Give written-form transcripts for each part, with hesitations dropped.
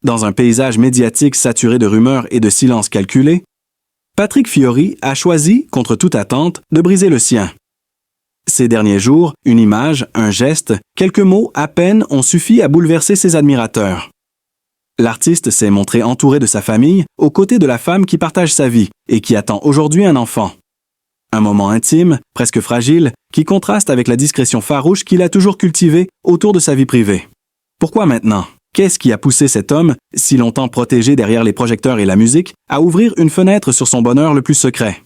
Dans un paysage médiatique saturé de rumeurs et de silences calculés, Patrick Fiori a choisi, contre toute attente, de briser le sien. Ces derniers jours, une image, un geste, quelques mots à peine ont suffi à bouleverser ses admirateurs. L'artiste s'est montré entouré de sa famille, aux côtés de la femme qui partage sa vie et qui attend aujourd'hui un enfant. Un moment intime, presque fragile, qui contraste avec la discrétion farouche qu'il a toujours cultivée autour de sa vie privée. Pourquoi maintenant? Qu'est-ce qui a poussé cet homme, si longtemps protégé derrière les projecteurs et la musique, à ouvrir une fenêtre sur son bonheur le plus secret?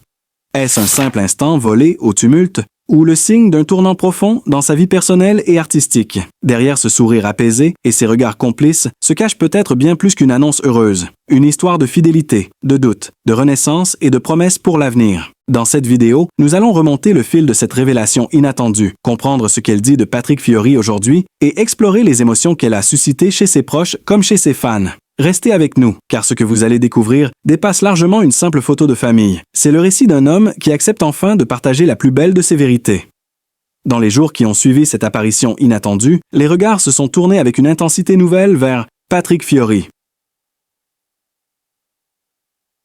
Est-ce un simple instant volé au tumulte, ou le signe d'un tournant profond dans sa vie personnelle et artistique? Derrière ce sourire apaisé et ces regards complices se cache peut-être bien plus qu'une annonce heureuse, une histoire de fidélité, de doute, de renaissance et de promesses pour l'avenir. Dans cette vidéo, nous allons remonter le fil de cette révélation inattendue, comprendre ce qu'elle dit de Patrick Fiori aujourd'hui et explorer les émotions qu'elle a suscitées chez ses proches comme chez ses fans. Restez avec nous, car ce que vous allez découvrir dépasse largement une simple photo de famille. C'est le récit d'un homme qui accepte enfin de partager la plus belle de ses vérités. Dans les jours qui ont suivi cette apparition inattendue, les regards se sont tournés avec une intensité nouvelle vers Patrick Fiori.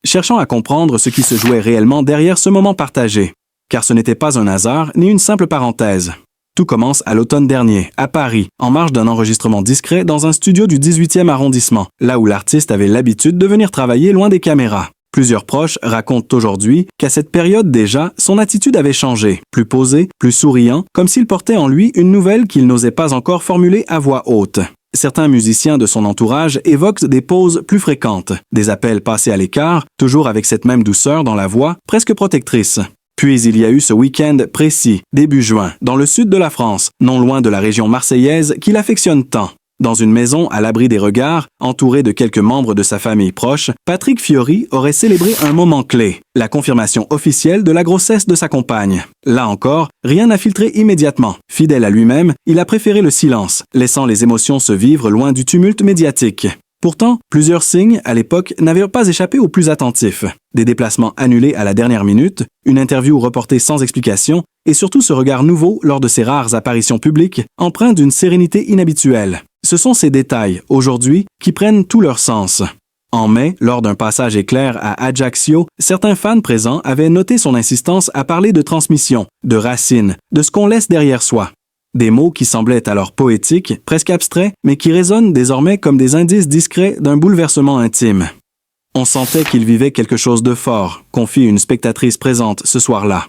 Cherchons à comprendre ce qui se jouait réellement derrière ce moment partagé, car ce n'était pas un hasard ni une simple parenthèse. Tout commence à l'automne dernier, à Paris, en marge d'un enregistrement discret dans un studio du 18e arrondissement, là où l'artiste avait l'habitude de venir travailler loin des caméras. Plusieurs proches racontent aujourd'hui qu'à cette période déjà, son attitude avait changé, plus posé, plus souriant, comme s'il portait en lui une nouvelle qu'il n'osait pas encore formuler à voix haute. Certains musiciens de son entourage évoquent des pauses plus fréquentes, des appels passés à l'écart, toujours avec cette même douceur dans la voix, presque protectrice. Puis il y a eu ce week-end précis, début juin, dans le sud de la France, non loin de la région marseillaise qu'il affectionne tant. Dans une maison à l'abri des regards, entouré de quelques membres de sa famille proche, Patrick Fiori aurait célébré un moment clé, la confirmation officielle de la grossesse de sa compagne. Là encore, rien n'a filtré immédiatement. Fidèle à lui-même, il a préféré le silence, laissant les émotions se vivre loin du tumulte médiatique. Pourtant, plusieurs signes, à l'époque, n'avaient pas échappé aux plus attentifs. Des déplacements annulés à la dernière minute, une interview reportée sans explication, et surtout ce regard nouveau lors de ses rares apparitions publiques, empreint d'une sérénité inhabituelle. Ce sont ces détails, aujourd'hui, qui prennent tout leur sens. En mai, lors d'un passage éclair à Ajaccio, certains fans présents avaient noté son insistance à parler de transmission, de racines, de ce qu'on laisse derrière soi. Des mots qui semblaient alors poétiques, presque abstraits, mais qui résonnent désormais comme des indices discrets d'un bouleversement intime. On sentait qu'il vivait quelque chose de fort, confie une spectatrice présente ce soir-là.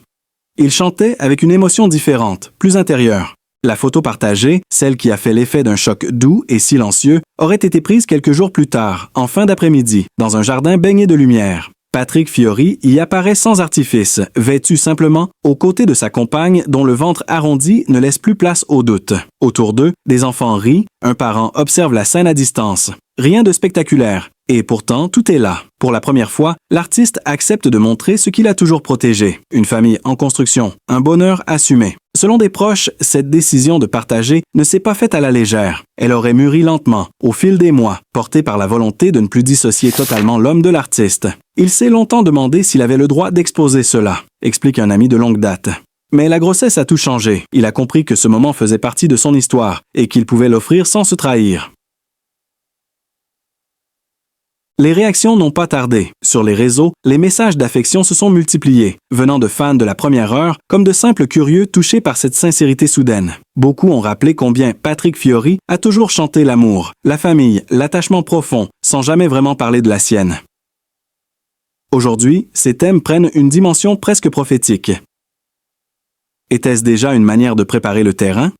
Il chantait avec une émotion différente, plus intérieure. La photo partagée, celle qui a fait l'effet d'un choc doux et silencieux, aurait été prise quelques jours plus tard, en fin d'après-midi, dans un jardin baigné de lumière. Patrick Fiori y apparaît sans artifice, vêtu simplement, aux côtés de sa compagne dont le ventre arrondi ne laisse plus place au doute. Autour d'eux, des enfants rient, un parent observe la scène à distance. Rien de spectaculaire. Et pourtant, tout est là. Pour la première fois, l'artiste accepte de montrer ce qu'il a toujours protégé. Une famille en construction, un bonheur assumé. Selon des proches, cette décision de partager ne s'est pas faite à la légère. Elle aurait mûri lentement, au fil des mois, portée par la volonté de ne plus dissocier totalement l'homme de l'artiste. Il s'est longtemps demandé s'il avait le droit d'exposer cela, explique un ami de longue date. Mais la grossesse a tout changé. Il a compris que ce moment faisait partie de son histoire et qu'il pouvait l'offrir sans se trahir. Les réactions n'ont pas tardé. Sur les réseaux, les messages d'affection se sont multipliés, venant de fans de la première heure comme de simples curieux touchés par cette sincérité soudaine. Beaucoup ont rappelé combien Patrick Fiori a toujours chanté l'amour, la famille, l'attachement profond, sans jamais vraiment parler de la sienne. Aujourd'hui, ces thèmes prennent une dimension presque prophétique. Était-ce déjà une manière de préparer le terrain?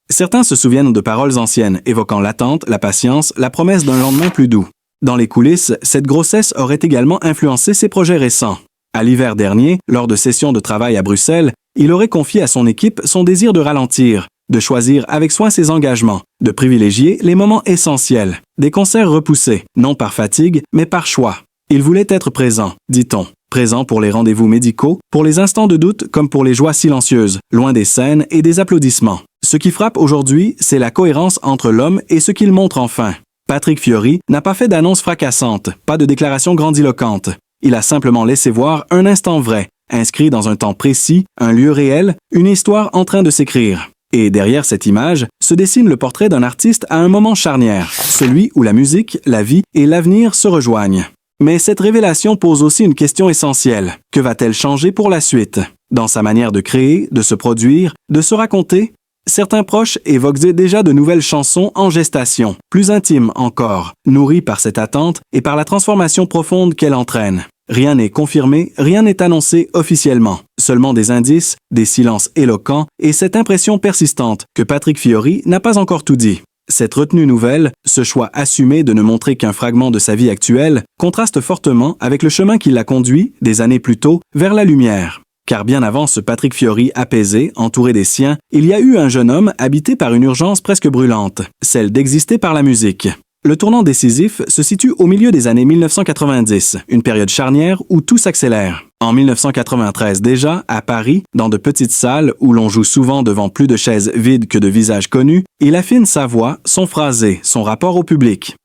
Certains se souviennent de paroles anciennes, évoquant l'attente, la patience, la promesse d'un lendemain plus doux. Dans les coulisses, cette grossesse aurait également influencé ses projets récents. À l'hiver dernier, lors de sessions de travail à Bruxelles, il aurait confié à son équipe son désir de ralentir, de choisir avec soin ses engagements, de privilégier les moments essentiels, des concerts repoussés, non par fatigue, mais par choix. Il voulait être présent, dit-on. Présent pour les rendez-vous médicaux, pour les instants de doute comme pour les joies silencieuses, loin des scènes et des applaudissements. Ce qui frappe aujourd'hui, c'est la cohérence entre l'homme et ce qu'il montre enfin. Patrick Fiori n'a pas fait d'annonce fracassante, pas de déclaration grandiloquente. Il a simplement laissé voir un instant vrai, inscrit dans un temps précis, un lieu réel, une histoire en train de s'écrire. Et derrière cette image se dessine le portrait d'un artiste à un moment charnière, celui où la musique, la vie et l'avenir se rejoignent. Mais cette révélation pose aussi une question essentielle. Que va-t-elle changer pour la suite? Dans sa manière de créer, de se produire, de se raconter? Certains proches évoquent déjà de nouvelles chansons en gestation, plus intimes encore, nourries par cette attente et par la transformation profonde qu'elle entraîne. Rien n'est confirmé, rien n'est annoncé officiellement. Seulement des indices, des silences éloquents et cette impression persistante que Patrick Fiori n'a pas encore tout dit. Cette retenue nouvelle, ce choix assumé de ne montrer qu'un fragment de sa vie actuelle, contraste fortement avec le chemin qui l'a conduit, des années plus tôt, vers la lumière. Car bien avant ce Patrick Fiori apaisé, entouré des siens, il y a eu un jeune homme habité par une urgence presque brûlante, celle d'exister par la musique. Le tournant décisif se situe au milieu des années 1990, une période charnière où tout s'accélère. En 1993 déjà, à Paris, dans de petites salles où l'on joue souvent devant plus de chaises vides que de visages connus, il affine sa voix, son phrasé, son rapport au public.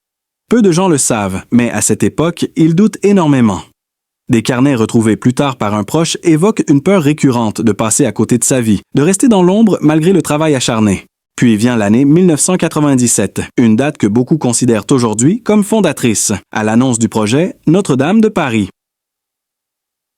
Peu de gens le savent, mais à cette époque, il doute énormément. Des carnets retrouvés plus tard par un proche évoquent une peur récurrente de passer à côté de sa vie, de rester dans l'ombre malgré le travail acharné. Puis vient l'année 1997, une date que beaucoup considèrent aujourd'hui comme fondatrice, à l'annonce du projet Notre-Dame de Paris.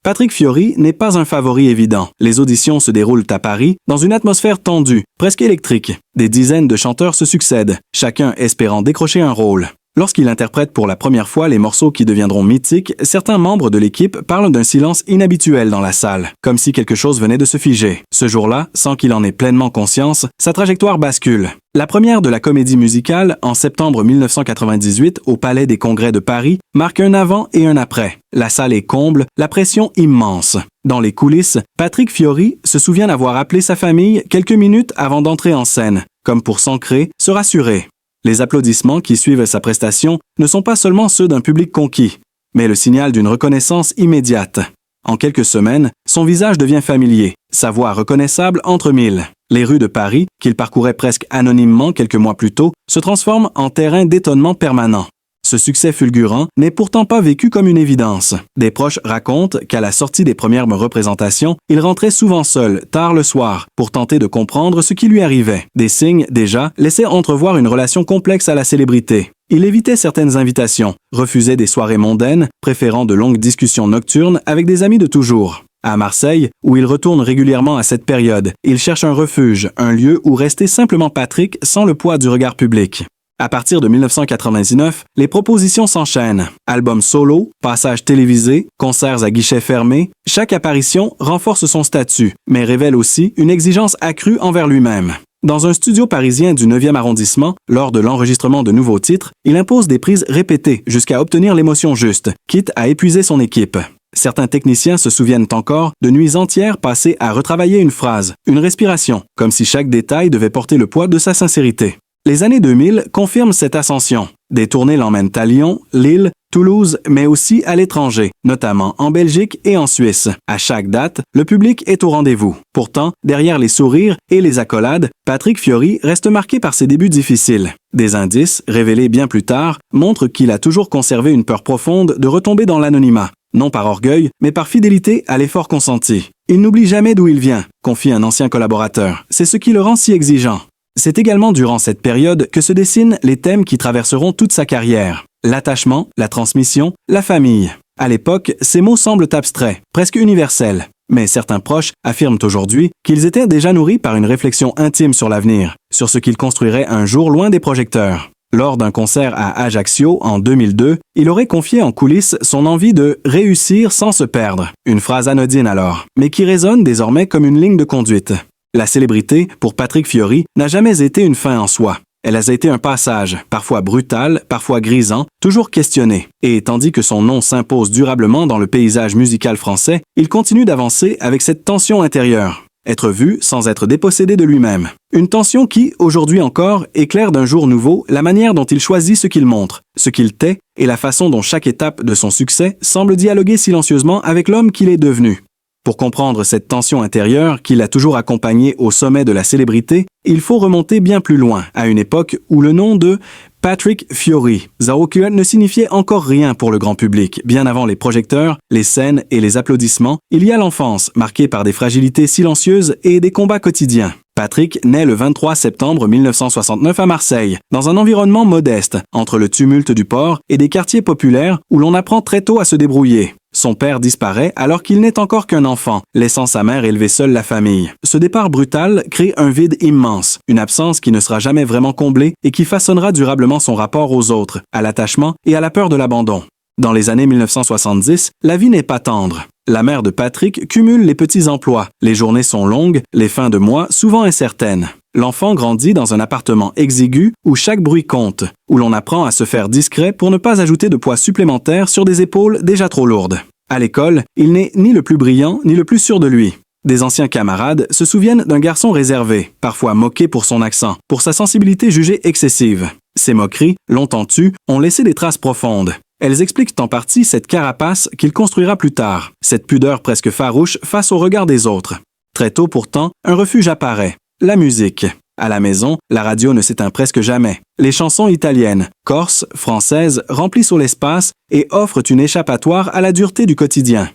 Patrick Fiori n'est pas un favori évident. Les auditions se déroulent à Paris, dans une atmosphère tendue, presque électrique. Des dizaines de chanteurs se succèdent, chacun espérant décrocher un rôle. Lorsqu'il interprète pour la première fois les morceaux qui deviendront mythiques, certains membres de l'équipe parlent d'un silence inhabituel dans la salle, comme si quelque chose venait de se figer. Ce jour-là, sans qu'il en ait pleinement conscience, sa trajectoire bascule. La première de la comédie musicale, en septembre 1998, au Palais des Congrès de Paris, marque un avant et un après. La salle est comble, la pression immense. Dans les coulisses, Patrick Fiori se souvient d'avoir appelé sa famille quelques minutes avant d'entrer en scène, comme pour s'ancrer, se rassurer. Les applaudissements qui suivent sa prestation ne sont pas seulement ceux d'un public conquis, mais le signal d'une reconnaissance immédiate. En quelques semaines, son visage devient familier, sa voix reconnaissable entre mille. Les rues de Paris, qu'il parcourait presque anonymement quelques mois plus tôt, se transforment en terrain d'étonnement permanent. Ce succès fulgurant n'est pourtant pas vécu comme une évidence. Des proches racontent qu'à la sortie des premières représentations, il rentrait souvent seul, tard le soir, pour tenter de comprendre ce qui lui arrivait. Des signes, déjà, laissaient entrevoir une relation complexe à la célébrité. Il évitait certaines invitations, refusait des soirées mondaines, préférant de longues discussions nocturnes avec des amis de toujours. À Marseille, où il retourne régulièrement à cette période, il cherche un refuge, un lieu où rester simplement Patrick sans le poids du regard public. À partir de 1999, les propositions s'enchaînent. Albums solo, passages télévisés, concerts à guichets fermés, chaque apparition renforce son statut, mais révèle aussi une exigence accrue envers lui-même. Dans un studio parisien du 9e arrondissement, lors de l'enregistrement de nouveaux titres, il impose des prises répétées jusqu'à obtenir l'émotion juste, quitte à épuiser son équipe. Certains techniciens se souviennent encore de nuits entières passées à retravailler une phrase, une respiration, comme si chaque détail devait porter le poids de sa sincérité. Les années 2000 confirment cette ascension. Des tournées l'emmènent à Lyon, Lille, Toulouse, mais aussi à l'étranger, notamment en Belgique et en Suisse. À chaque date, le public est au rendez-vous. Pourtant, derrière les sourires et les accolades, Patrick Fiori reste marqué par ses débuts difficiles. Des indices, révélés bien plus tard, montrent qu'il a toujours conservé une peur profonde de retomber dans l'anonymat. Non par orgueil, mais par fidélité à l'effort consenti. Il n'oublie jamais d'où il vient, confie un ancien collaborateur. C'est ce qui le rend si exigeant. C'est également durant cette période que se dessinent les thèmes qui traverseront toute sa carrière. L'attachement, la transmission, la famille. À l'époque, ces mots semblent abstraits, presque universels. Mais certains proches affirment aujourd'hui qu'ils étaient déjà nourris par une réflexion intime sur l'avenir, sur ce qu'il construirait un jour loin des projecteurs. Lors d'un concert à Ajaccio en 2002, il aurait confié en coulisses son envie de « réussir sans se perdre ». Une phrase anodine alors, mais qui résonne désormais comme une ligne de conduite. La célébrité, pour Patrick Fiori, n'a jamais été une fin en soi. Elle a été un passage, parfois brutal, parfois grisant, toujours questionné. Et tandis que son nom s'impose durablement dans le paysage musical français, il continue d'avancer avec cette tension intérieure. Être vu sans être dépossédé de lui-même. Une tension qui, aujourd'hui encore, éclaire d'un jour nouveau la manière dont il choisit ce qu'il montre, ce qu'il tait, et la façon dont chaque étape de son succès semble dialoguer silencieusement avec l'homme qu'il est devenu. Pour comprendre cette tension intérieure qui l'a toujours accompagné au sommet de la célébrité, il faut remonter bien plus loin, à une époque où le nom de Patrick Fiori. Zarokia ne signifiait encore rien pour le grand public. Bien avant les projecteurs, les scènes et les applaudissements, il y a l'enfance, marquée par des fragilités silencieuses et des combats quotidiens. Patrick naît le 23 septembre 1969 à Marseille, dans un environnement modeste, entre le tumulte du port et des quartiers populaires où l'on apprend très tôt à se débrouiller. Son père disparaît alors qu'il n'est encore qu'un enfant, laissant sa mère élever seule la famille. Ce départ brutal crée un vide immense, une absence qui ne sera jamais vraiment comblée et qui façonnera durablement son rapport aux autres, à l'attachement et à la peur de l'abandon. Dans les années 1970, la vie n'est pas tendre. La mère de Patrick cumule les petits emplois. Les journées sont longues, les fins de mois souvent incertaines. L'enfant grandit dans un appartement exigu où chaque bruit compte, où l'on apprend à se faire discret pour ne pas ajouter de poids supplémentaire sur des épaules déjà trop lourdes. À l'école, il n'est ni le plus brillant ni le plus sûr de lui. Des anciens camarades se souviennent d'un garçon réservé, parfois moqué pour son accent, pour sa sensibilité jugée excessive. Ces moqueries, longtemps tues, ont laissé des traces profondes. Elles expliquent en partie cette carapace qu'il construira plus tard, cette pudeur presque farouche face au regard des autres. Très tôt pourtant, un refuge apparaît, la musique. À la maison, la radio ne s'éteint presque jamais. Les chansons italiennes, corses, françaises remplissent l'espace et offrent une échappatoire à la dureté du quotidien.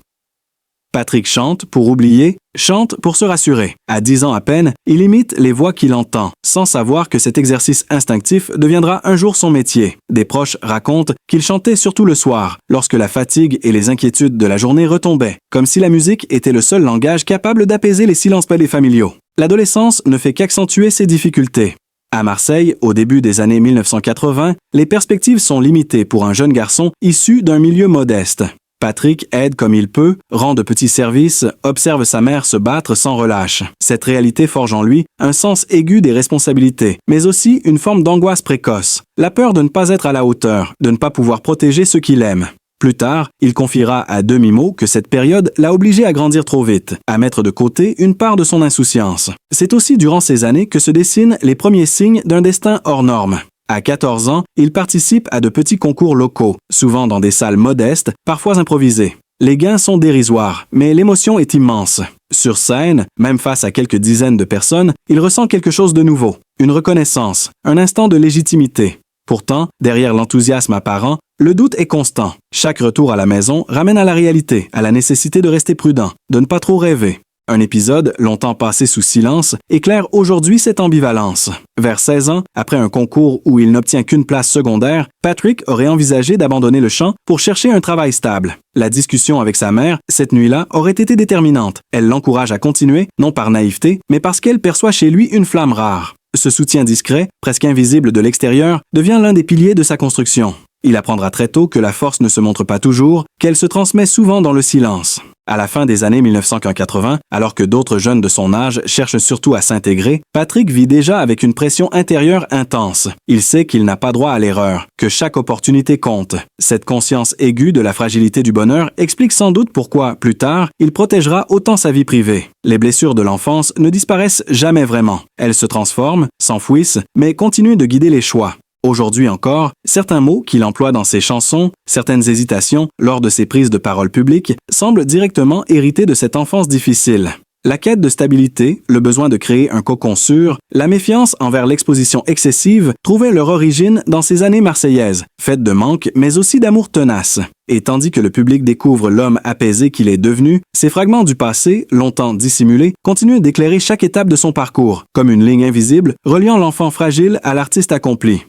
Patrick chante pour oublier, chante pour se rassurer. À 10 ans à peine, il imite les voix qu'il entend, sans savoir que cet exercice instinctif deviendra un jour son métier. Des proches racontent qu'il chantait surtout le soir, lorsque la fatigue et les inquiétudes de la journée retombaient, comme si la musique était le seul langage capable d'apaiser les silences familiaux. L'adolescence ne fait qu'accentuer ces difficultés. À Marseille, au début des années 1980, les perspectives sont limitées pour un jeune garçon issu d'un milieu modeste. Patrick aide comme il peut, rend de petits services, observe sa mère se battre sans relâche. Cette réalité forge en lui un sens aigu des responsabilités, mais aussi une forme d'angoisse précoce, la peur de ne pas être à la hauteur, de ne pas pouvoir protéger ceux qu'il aime. Plus tard, il confiera à demi-mot que cette période l'a obligé à grandir trop vite, à mettre de côté une part de son insouciance. C'est aussi durant ces années que se dessinent les premiers signes d'un destin hors norme. À 14 ans, il participe à de petits concours locaux, souvent dans des salles modestes, parfois improvisées. Les gains sont dérisoires, mais l'émotion est immense. Sur scène, même face à quelques dizaines de personnes, il ressent quelque chose de nouveau, une reconnaissance, un instant de légitimité. Pourtant, derrière l'enthousiasme apparent, le doute est constant. Chaque retour à la maison ramène à la réalité, à la nécessité de rester prudent, de ne pas trop rêver. Un épisode, longtemps passé sous silence, éclaire aujourd'hui cette ambivalence. Vers 16 ans, après un concours où il n'obtient qu'une place secondaire, Patrick aurait envisagé d'abandonner le chant pour chercher un travail stable. La discussion avec sa mère, cette nuit-là, aurait été déterminante. Elle l'encourage à continuer, non par naïveté, mais parce qu'elle perçoit chez lui une flamme rare. Ce soutien discret, presque invisible de l'extérieur, devient l'un des piliers de sa construction. Il apprendra très tôt que la force ne se montre pas toujours, qu'elle se transmet souvent dans le silence. À la fin des années 1980, alors que d'autres jeunes de son âge cherchent surtout à s'intégrer, Patrick vit déjà avec une pression intérieure intense. Il sait qu'il n'a pas droit à l'erreur, que chaque opportunité compte. Cette conscience aiguë de la fragilité du bonheur explique sans doute pourquoi, plus tard, il protégera autant sa vie privée. Les blessures de l'enfance ne disparaissent jamais vraiment. Elles se transforment, s'enfouissent, mais continuent de guider les choix. Aujourd'hui encore, certains mots qu'il emploie dans ses chansons, certaines hésitations lors de ses prises de parole publiques, semblent directement hérités de cette enfance difficile. La quête de stabilité, le besoin de créer un cocon sûr, la méfiance envers l'exposition excessive trouvaient leur origine dans ces années marseillaises, faites de manque mais aussi d'amour tenace. Et tandis que le public découvre l'homme apaisé qu'il est devenu, ces fragments du passé, longtemps dissimulés, continuent d'éclairer chaque étape de son parcours, comme une ligne invisible reliant l'enfant fragile à l'artiste accompli.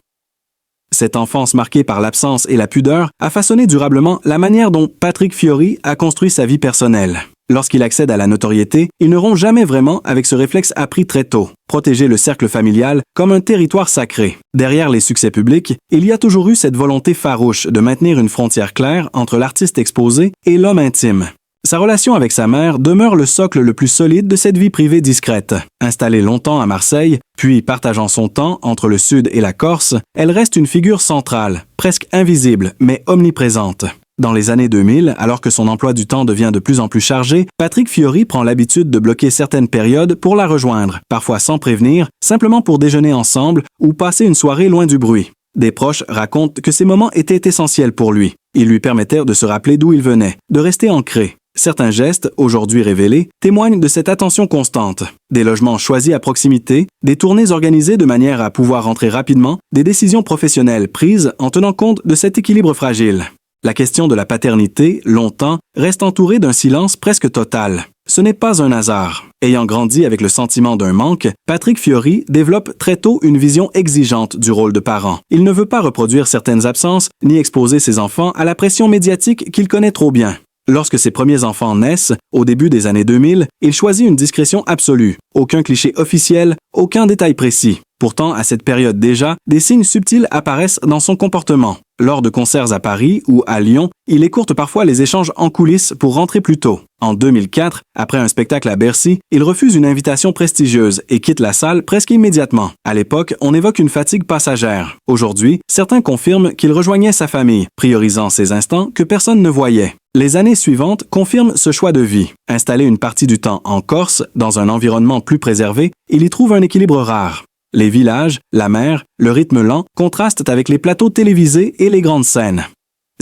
Cette enfance marquée par l'absence et la pudeur a façonné durablement la manière dont Patrick Fiori a construit sa vie personnelle. Lorsqu'il accède à la notoriété, il ne rompt jamais vraiment avec ce réflexe appris très tôt, protéger le cercle familial comme un territoire sacré. Derrière les succès publics, il y a toujours eu cette volonté farouche de maintenir une frontière claire entre l'artiste exposé et l'homme intime. Sa relation avec sa mère demeure le socle le plus solide de cette vie privée discrète. Installée longtemps à Marseille, puis partageant son temps entre le Sud et la Corse, elle reste une figure centrale, presque invisible, mais omniprésente. Dans les années 2000, alors que son emploi du temps devient de plus en plus chargé, Patrick Fiori prend l'habitude de bloquer certaines périodes pour la rejoindre, parfois sans prévenir, simplement pour déjeuner ensemble ou passer une soirée loin du bruit. Des proches racontent que ces moments étaient essentiels pour lui. Ils lui permettaient de se rappeler d'où il venait, de rester ancré. Certains gestes, aujourd'hui révélés, témoignent de cette attention constante. Des logements choisis à proximité, des tournées organisées de manière à pouvoir rentrer rapidement, des décisions professionnelles prises en tenant compte de cet équilibre fragile. La question de la paternité, longtemps, reste entourée d'un silence presque total. Ce n'est pas un hasard. Ayant grandi avec le sentiment d'un manque, Patrick Fiori développe très tôt une vision exigeante du rôle de parent. Il ne veut pas reproduire certaines absences, ni exposer ses enfants à la pression médiatique qu'il connaît trop bien. Lorsque ses premiers enfants naissent, au début des années 2000, il choisit une discrétion absolue. Aucun cliché officiel, aucun détail précis. Pourtant, à cette période déjà, des signes subtils apparaissent dans son comportement. Lors de concerts à Paris ou à Lyon, il écourte parfois les échanges en coulisses pour rentrer plus tôt. En 2004, après un spectacle à Bercy, il refuse une invitation prestigieuse et quitte la salle presque immédiatement. À l'époque, on évoque une fatigue passagère. Aujourd'hui, certains confirment qu'il rejoignait sa famille, priorisant ces instants que personne ne voyait. Les années suivantes confirment ce choix de vie. Installé une partie du temps en Corse, dans un environnement plus préservé, il y trouve un équilibre rare. Les villages, la mer, le rythme lent contrastent avec les plateaux télévisés et les grandes scènes.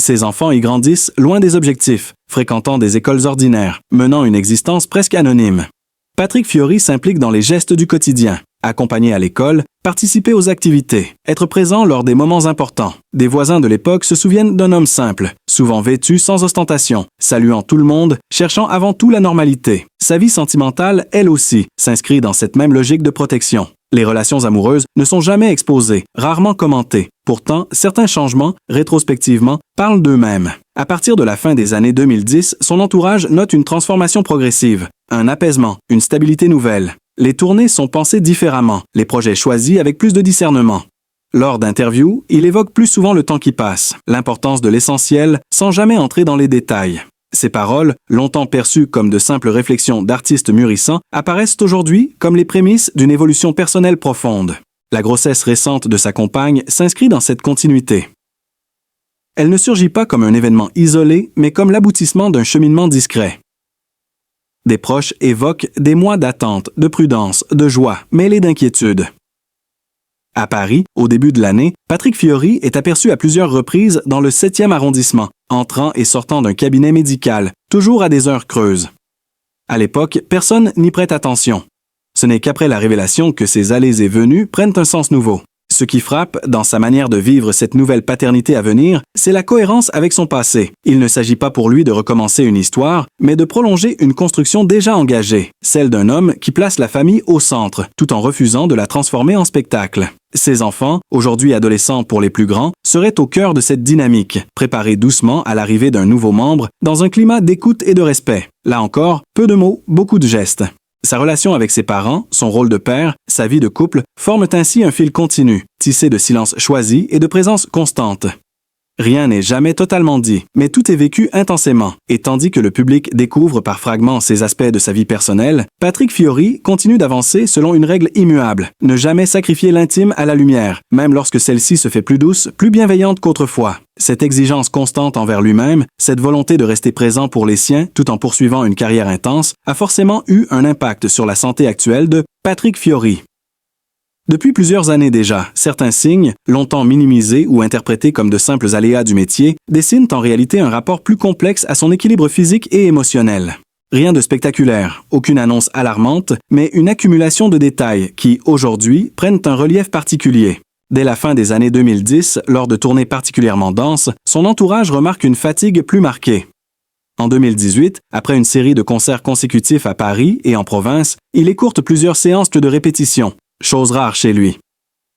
Ses enfants y grandissent loin des objectifs, fréquentant des écoles ordinaires, menant une existence presque anonyme. Patrick Fiori s'implique dans les gestes du quotidien, accompagner à l'école, participer aux activités, être présent lors des moments importants. Des voisins de l'époque se souviennent d'un homme simple, souvent vêtu sans ostentation, saluant tout le monde, cherchant avant tout la normalité. Sa vie sentimentale, elle aussi, s'inscrit dans cette même logique de protection. Les relations amoureuses ne sont jamais exposées, rarement commentées. Pourtant, certains changements, rétrospectivement, parlent d'eux-mêmes. À partir de la fin des années 2010, son entourage note une transformation progressive, un apaisement, une stabilité nouvelle. Les tournées sont pensées différemment, les projets choisis avec plus de discernement. Lors d'interviews, il évoque plus souvent le temps qui passe, l'importance de l'essentiel, sans jamais entrer dans les détails. Ces paroles, longtemps perçues comme de simples réflexions d'artistes mûrissants, apparaissent aujourd'hui comme les prémices d'une évolution personnelle profonde. La grossesse récente de sa compagne s'inscrit dans cette continuité. Elle ne surgit pas comme un événement isolé, mais comme l'aboutissement d'un cheminement discret. Des proches évoquent des mois d'attente, de prudence, de joie, mêlés d'inquiétude. À Paris, au début de l'année, Patrick Fiori est aperçu à plusieurs reprises dans le 7e arrondissement, entrant et sortant d'un cabinet médical, toujours à des heures creuses. À l'époque, personne n'y prête attention. Ce n'est qu'après la révélation que ces allées et venues prennent un sens nouveau. Ce qui frappe, dans sa manière de vivre cette nouvelle paternité à venir, c'est la cohérence avec son passé. Il ne s'agit pas pour lui de recommencer une histoire, mais de prolonger une construction déjà engagée, celle d'un homme qui place la famille au centre, tout en refusant de la transformer en spectacle. Ses enfants, aujourd'hui adolescents pour les plus grands, seraient au cœur de cette dynamique, préparés doucement à l'arrivée d'un nouveau membre, dans un climat d'écoute et de respect. Là encore, peu de mots, beaucoup de gestes. Sa relation avec ses parents, son rôle de père, sa vie de couple, forment ainsi un fil continu, tissé de silence choisi et de présence constante. Rien n'est jamais totalement dit, mais tout est vécu intensément. Et tandis que le public découvre par fragments ces aspects de sa vie personnelle, Patrick Fiori continue d'avancer selon une règle immuable, ne jamais sacrifier l'intime à la lumière, même lorsque celle-ci se fait plus douce, plus bienveillante qu'autrefois. Cette exigence constante envers lui-même, cette volonté de rester présent pour les siens tout en poursuivant une carrière intense, a forcément eu un impact sur la santé actuelle de Patrick Fiori. Depuis plusieurs années déjà, certains signes, longtemps minimisés ou interprétés comme de simples aléas du métier, dessinent en réalité un rapport plus complexe à son équilibre physique et émotionnel. Rien de spectaculaire, aucune annonce alarmante, mais une accumulation de détails qui, aujourd'hui, prennent un relief particulier. Dès la fin des années 2010, lors de tournées particulièrement denses, son entourage remarque une fatigue plus marquée. En 2018, après une série de concerts consécutifs à Paris et en province, il écourte plusieurs séances de répétition. Chose rare chez lui.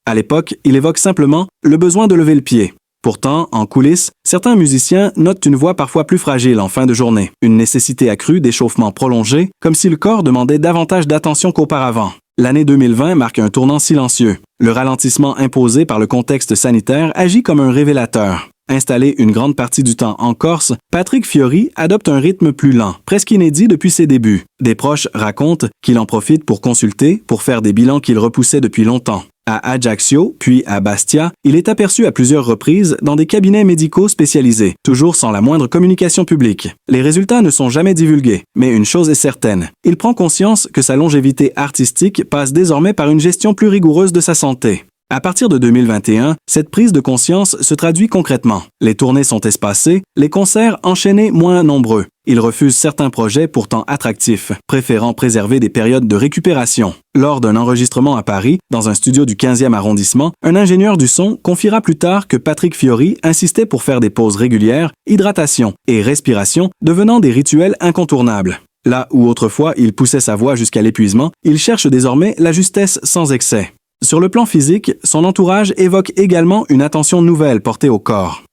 À l'époque, il évoque simplement le besoin de lever le pied. Pourtant, en coulisses, certains musiciens notent une voix parfois plus fragile en fin de journée, une nécessité accrue d'échauffement prolongé, comme si le corps demandait davantage d'attention qu'auparavant. L'année 2020 marque un tournant silencieux. Le ralentissement imposé par le contexte sanitaire agit comme un révélateur. Installé une grande partie du temps en Corse, Patrick Fiori adopte un rythme plus lent, presque inédit depuis ses débuts. Des proches racontent qu'il en profite pour consulter, pour faire des bilans qu'il repoussait depuis longtemps. À Ajaccio, puis à Bastia, il est aperçu à plusieurs reprises dans des cabinets médicaux spécialisés, toujours sans la moindre communication publique. Les résultats ne sont jamais divulgués, mais une chose est certaine, il prend conscience que sa longévité artistique passe désormais par une gestion plus rigoureuse de sa santé. À partir de 2021, cette prise de conscience se traduit concrètement. Les tournées sont espacées, les concerts enchaînés moins nombreux. Il refuse certains projets pourtant attractifs, préférant préserver des périodes de récupération. Lors d'un enregistrement à Paris, dans un studio du 15e arrondissement, un ingénieur du son confiera plus tard que Patrick Fiori insistait pour faire des pauses régulières, hydratation et respiration devenant des rituels incontournables. Là où autrefois il poussait sa voix jusqu'à l'épuisement, il cherche désormais la justesse sans excès. Sur le plan physique, son entourage évoque également une attention nouvelle portée au corps.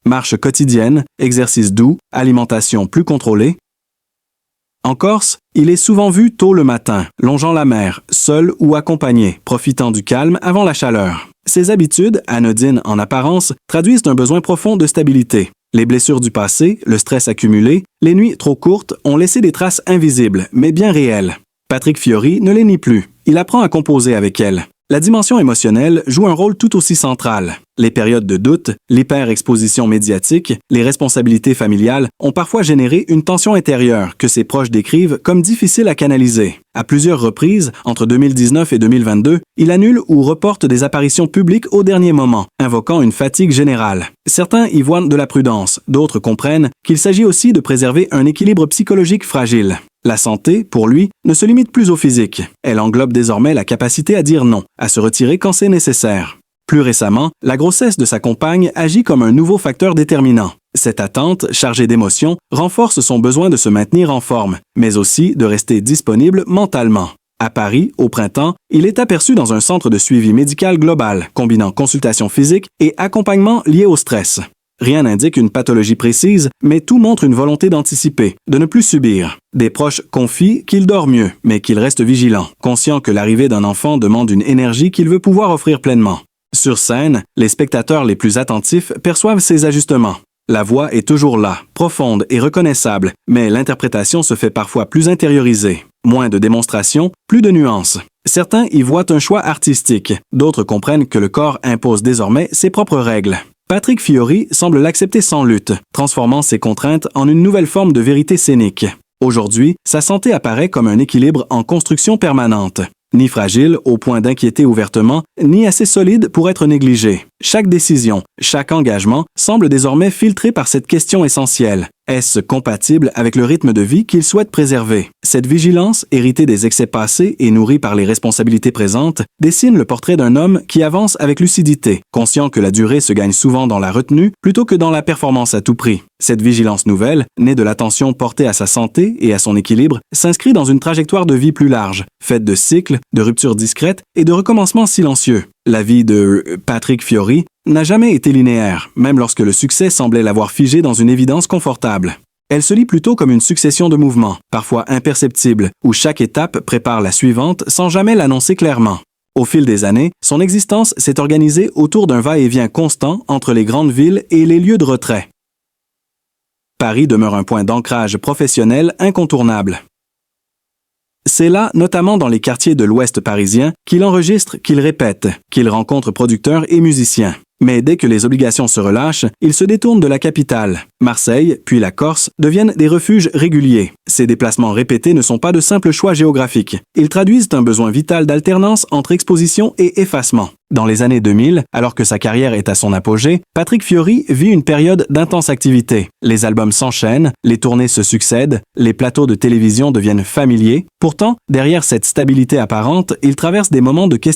Marche quotidienne, exercice doux, alimentation plus contrôlée. En Corse, il est souvent vu tôt le matin, longeant la mer, seul ou accompagné, profitant du calme avant la chaleur. Ces habitudes, anodines en apparence, traduisent un besoin profond de stabilité. Les blessures du passé, le stress accumulé, les nuits trop courtes ont laissé des traces invisibles, mais bien réelles. Patrick Fiori ne les nie plus. Il apprend à composer avec elles. La dimension émotionnelle joue un rôle tout aussi central. Les périodes de doute, l'hyperexposition médiatique, les responsabilités familiales ont parfois généré une tension intérieure que ses proches décrivent comme difficile à canaliser. À plusieurs reprises, entre 2019 et 2022, il annule ou reporte des apparitions publiques au dernier moment, invoquant une fatigue générale. Certains y voient de la prudence, d'autres comprennent qu'il s'agit aussi de préserver un équilibre psychologique fragile. La santé, pour lui, ne se limite plus au physique. Elle englobe désormais la capacité à dire non, à se retirer quand c'est nécessaire. Plus récemment, la grossesse de sa compagne agit comme un nouveau facteur déterminant. Cette attente, chargée d'émotions, renforce son besoin de se maintenir en forme, mais aussi de rester disponible mentalement. À Paris, au printemps, il est aperçu dans un centre de suivi médical global, combinant consultation physique et accompagnement lié au stress. Rien n'indique une pathologie précise, mais tout montre une volonté d'anticiper, de ne plus subir. Des proches confient qu'il dort mieux, mais qu'il reste vigilant, conscient que l'arrivée d'un enfant demande une énergie qu'il veut pouvoir offrir pleinement. Sur scène, les spectateurs les plus attentifs perçoivent ces ajustements. La voix est toujours là, profonde et reconnaissable, mais l'interprétation se fait parfois plus intériorisée. Moins de démonstration, plus de nuances. Certains y voient un choix artistique, d'autres comprennent que le corps impose désormais ses propres règles. Patrick Fiori semble l'accepter sans lutte, transformant ses contraintes en une nouvelle forme de vérité scénique. Aujourd'hui, sa santé apparaît comme un équilibre en construction permanente. Ni fragile au point d'inquiéter ouvertement, ni assez solide pour être négligé. Chaque décision, chaque engagement semble désormais filtré par cette question essentielle. Est-ce compatible avec le rythme de vie qu'il souhaite préserver? Cette vigilance, héritée des excès passés et nourrie par les responsabilités présentes, dessine le portrait d'un homme qui avance avec lucidité, conscient que la durée se gagne souvent dans la retenue plutôt que dans la performance à tout prix. Cette vigilance nouvelle, née de l'attention portée à sa santé et à son équilibre, s'inscrit dans une trajectoire de vie plus large, faite de cycles, de ruptures discrètes et de recommencements silencieux. La vie de Patrick Fiori n'a jamais été linéaire, même lorsque le succès semblait l'avoir figé dans une évidence confortable. Elle se lit plutôt comme une succession de mouvements, parfois imperceptibles, où chaque étape prépare la suivante sans jamais l'annoncer clairement. Au fil des années, son existence s'est organisée autour d'un va-et-vient constant entre les grandes villes et les lieux de retrait. Paris demeure un point d'ancrage professionnel incontournable. C'est là, notamment dans les quartiers de l'Ouest parisien, qu'il enregistre, qu'il répète, qu'il rencontre producteurs et musiciens. Mais dès que les obligations se relâchent, il se détourne de la capitale. Marseille, puis la Corse, deviennent des refuges réguliers. Ces déplacements répétés ne sont pas de simples choix géographiques. Ils traduisent un besoin vital d'alternance entre exposition et effacement. Dans les années 2000, alors que sa carrière est à son apogée, Patrick Fiori vit une période d'intense activité. Les albums s'enchaînent, les tournées se succèdent, les plateaux de télévision deviennent familiers. Pourtant, derrière cette stabilité apparente, il traverse des moments de questionnement